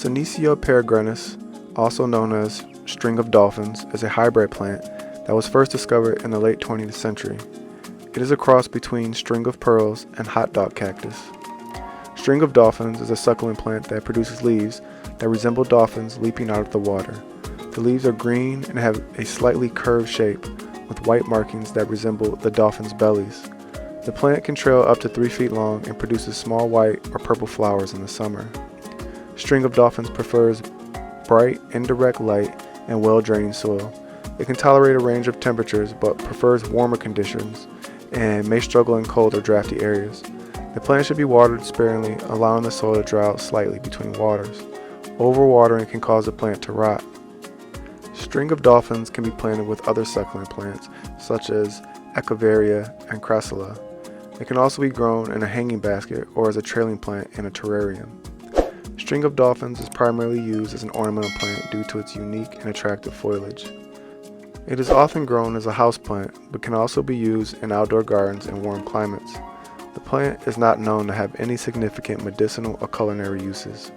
Senecio peregrinus, also known as String of Dolphins, is a hybrid plant that was first discovered in the late 20th century. It is a cross between string of pearls and hot dog cactus. String of Dolphins is a succulent plant that produces leaves that resemble dolphins leaping out of the water. The leaves are green and have a slightly curved shape, with white markings that resemble the dolphins' bellies. The plant can trail up to 3 feet long and produces small white or purple flowers in the summer. String of Dolphins prefers bright, indirect light and well-draining soil. It can tolerate a range of temperatures but prefers warmer conditions and may struggle in cold or drafty areas. The plant should be watered sparingly, allowing the soil to dry out slightly between waters. Overwatering can cause the plant to rot. String of Dolphins can be planted with other succulent plants such as Echeveria and Crassula. It can also be grown in a hanging basket or as a trailing plant in a terrarium. String of Dolphins is primarily used as an ornamental plant due to its unique and attractive foliage. It is often grown as a houseplant, but can also be used in outdoor gardens in warm climates. The plant is not known to have any significant medicinal or culinary uses.